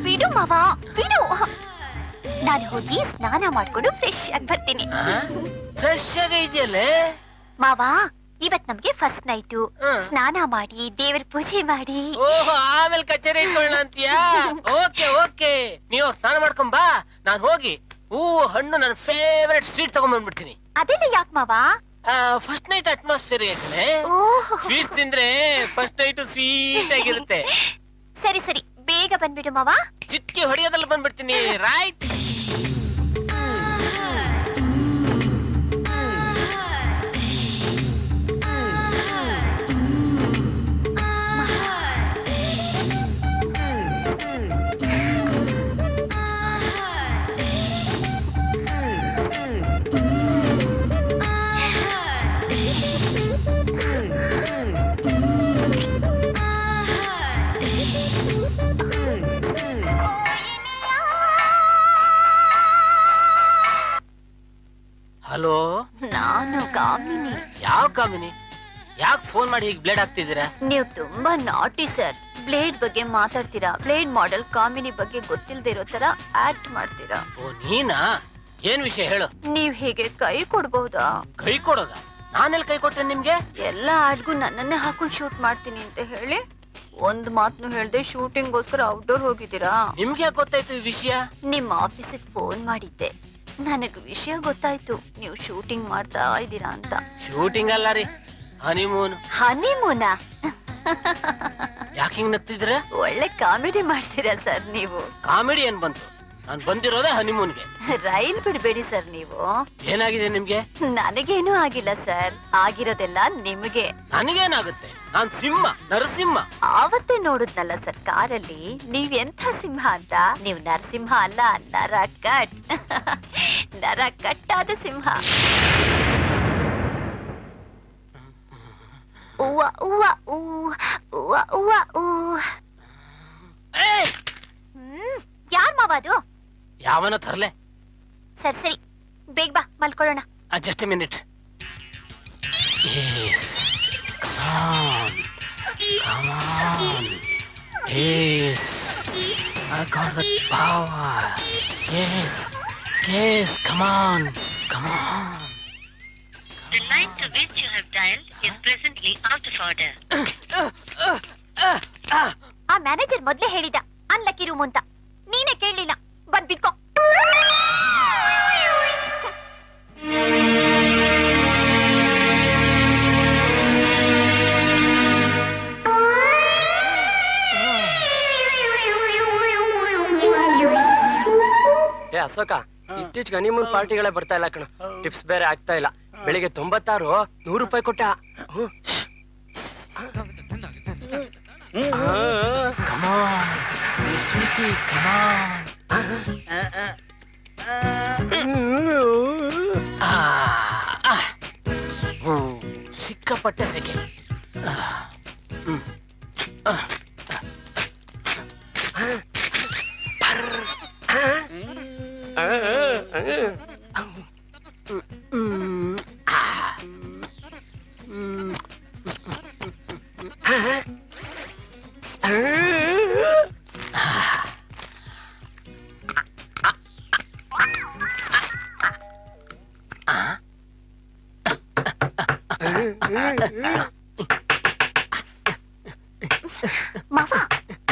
ಬಿಡು ಮಾವ ಬಿಡು. ನಾನು ಹೋಗಿ ಸ್ನಾನ ಮಾಡ್ಕೊಂಡು ಫ್ರೆಶ್ ಆಗಿ ಬರ್ತೀನಿ. ಫ್ರೆಶ್ ಆಗಿ ಇದೆಯಲ್ಲೇ ಮಾವ, ಇವತ್ ನಮ್ಗೆ ಫಸ್ಟ್ ನೈಟು. ಸ್ನಾನ ಮಾಡಿ ದೇವರ ಪೂಜೆ ಮಾಡಿ ಆಮೇಲೆ ಕಚೇರಿ ಇಟ್ಕೊಳ್ಳೋಣ ಅಂತೀಯಾ? ಓಕೆ ಓಕೆ, ನೀವು ಸ್ನಾನ ಮಾಡ್ಕೊಂಬಾ, ನಾನ್ ಹೋಗಿ ಹೂವು ಹಣ್ಣು ನನ್ನ ಫೇವರೇಟ್ ಸ್ವೀಟ್ ತಗೊಂಡ್ ಬಂದ್ಬಿಡ್ತೀನಿ. ಅದೆಲ್ಲ ಯಾಕೆ ಮಾವ? ಫಸ್ಟ್ ನೈಟ್ ಅಟ್ಮಾಸ್ಫಿಯರ್ ಯಾಕಂದ್ರೆ ಸ್ವೀಟ್ಸ್ ತಿಂದ್ರೆ ಫಸ್ಟ್ ನೈಟ್ ಸ್ವೀಟ್ ಆಗಿರುತ್ತೆ. ಸರಿ ಸರಿ, ಬೇಗ ಬಂದ್ಬಿಡು ಮಾವ. ಚಿಟ್ಕಿ ಹೊಡೆಯೋದ್ರಲ್ಲಿ ಬಂದ್ಬಿಡ್ತೀನಿ. ರೈಟ್. ಹಲೋ, ನಾನು ಕಾಮಿನಿ. ಯಾವ ಕಾಮಿನಿ? ಯಾಕೆ ಫೋನ್ ಮಾಡಿ ಹೀಗೆ ಬ್ಲೇಡ್ ಆಗ್ತಿದ್ದೀರಾ? ನೀವು ತುಂಬಾ ನಾಟಿ ಸರ್. ಬ್ಲೇಡ್ ಬಗ್ಗೆ ಮಾತಾಡ್ತೀರಾ, ಬ್ಲೇಡ್ ಮಾಡೆಲ್ ಕಾಮಿನಿ ಬಗ್ಗೆ ಗೊತ್ತಿಲ್ಲದೆ ಇರೋ ತರ ಆಕ್ಟ್ ಮಾಡ್ತೀರಾ. ಓ ನೀನಾ? ಏನ್ ವಿಷಯ ಹೇಳು. ನೀವ್ ಹೀಗೆ ಕೈ ಕೊಡ್ಬಹುದಾ? ಕೈ ಕೊಡೋದ? ನಾನೆಲ್ಲಿ ಕೈ ಕೊಟ್ಟೆ ನಿಮ್ಗೆ? ಎಲ್ಲ ಆಡ್ಗೂ ನನ್ನನ್ನೇ ಹಾಕೊಂಡು ಶೂಟ್ ಮಾಡ್ತೀನಿ ಅಂತ ಹೇಳಿ ಒಂದ್ ಮಾತನ್ನು ಹೇಳ್ದೆ ಶೂಟಿಂಗ್ ಗೋಸ್ಕರ ಔಟ್ಡೋರ್ ಹೋಗಿದ್ದೀರಾ. ನಿಮ್ಗೆ ಗೊತ್ತಾಯ್ತು ಈ ವಿಷಯ? ನಿಮ್ಮ ಆಫೀಸಿಗೆ ಫೋನ್ ಮಾಡಿದ್ದೆ, ನನಗ್ ವಿಷಯ ಗೊತ್ತಾಯ್ತು ನೀವು ಶೂಟಿಂಗ್ ಮಾಡ್ತಾ ಇದ್ದೀರಾ ಅಂತ. ಶೂಟಿಂಗ್ ಅಲ್ಲ ರೀ, ಹನಿಮೂನ್. ಹನಿಮೂನಾ? ಯಾಕಿಂಗ್ ನಗ್ತಿದ್ರ? ಒಳ್ಳೆ ಕಾಮಿಡಿ ಮಾಡ್ತೀರಾ ಸರ್ ನೀವು. ಕಾಮಿಡಿ ಏನ್ ಬಂತು? ನಾನ್ ಬಂದಿರೋದೇ ಹನಿಮೂನ್ಗೆ. ರೈಲ್ ಬಿಡ್ಬೇಡಿ ಸರ್ ನೀವು. ಏನಾಗಿದೆ ನಿಮ್ಗೆ? ನನಗೇನು ಆಗಿಲ್ಲ ಸರ್, ಆಗಿರೋದೆಲ್ಲ ನಿಮ್ಗೆ. ನನಗೇನಾಗುತ್ತೆ? ನಾನ್ ಸಿಂಹ, ನರಸಿಂಹ. ಆವತ್ತೇ ನೋಡುದ್ನಲ್ಲ ಸರ್ ಕಾರಲ್ಲಿ, ನೀವ್ ಎಂಥ ಸಿಂಹ ಅಂತ. ನೀವ್ ನರಸಿಂಹ ಅಲ್ಲ, ನರಕಟ್. ನರಕಟ್ಟಾದ ಸಿಂಹ. ಉವ್ವ ಉವ್ವ ಊ, ಉವ್ವ ಉವ್ವ ಊ. ಯಾರ್ ಮಾವ ಅದು? ಯಾವನ ತರ್ಲೆ? ಸರಿ ಸರಿ, ಬೇಗ ಬಾ, ಮಲ್ಕೊಳ್ಳೋಣ. Just a minute. Yes, come on, come on. Yes, I got the power. Yes, yes, come on, come on. The line to which you have dialed is presently out of order. ಆ manager ಮೊದ್ಲೇ ಹೇಳಿದ unlucky room ಅಂತ, ನೀನೇ ಕೇಳಲಿಲ್ಲ. ಬಂದ್ ಬಿದ್ಕೋ. ಅಶೋಕ, ಇತ್ತೀಚೆಗೆ honeymoon ಪಾರ್ಟಿಗಳೇ ಬರ್ತಾ ಇಲ್ಲ ಕಣ. ಟಿಪ್ಸ್ ಬೇರೆ ಆಗ್ತಾ ಇಲ್ಲ. ಬೆಳಿಗ್ಗೆ 96, 100 ರೂಪಾಯಿ ಕೊಟ್ಟ. Come on, sweetie, come on. ಸಿಕ್ಕಾಪಟ್ಟೆ ಸೆಕೆ. ಮಾವ,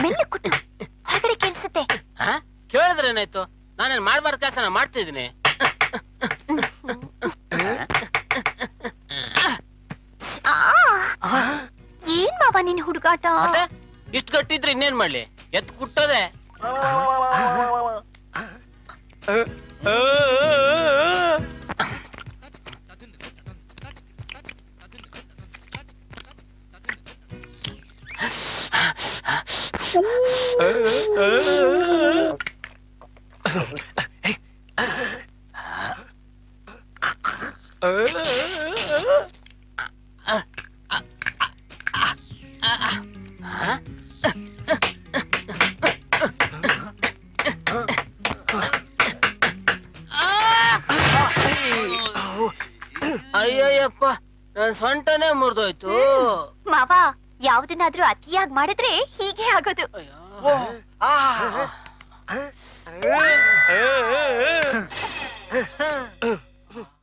ಮೆಲ್ಲೆ ಕುಟ್ಟು, ಹೊರಗಡೆ ಕೇಳಿಸುತ್ತೆ. ಕೇಳಿದ್ರೆ ಏನಾಯ್ತು? ನಾನೇನ್ ಮಾಡ್ಬಾರ್ದು ಕೆಲಸ ಮಾಡ್ತಿದ್ದೀನಿ. ಏನ್ ಮಾವ ನಿನ್ ಹುಡುಗಾಟ? ಇಷ್ಟು ಗಟ್ಟಿದ್ರೆ ಇನ್ನೇನ್ ಮಾಡ್ಲಿ? ಎತ್ ಕುಟ್ಟೋದೆ. ಅಯ್ಯಯ್ಯಪ್ಪ, ನನ್ ಸೊಂಟನೇ ಮುರಿದೋಯ್ತು. ಮಾವ ಯಾವ್ದನ್ನಾದ್ರೂ ಅತಿಯಾಗಿ ಮಾಡಿದ್ರೆ ಹೀಗೆ ಆಗೋದು. ಅಯ್ಯೋ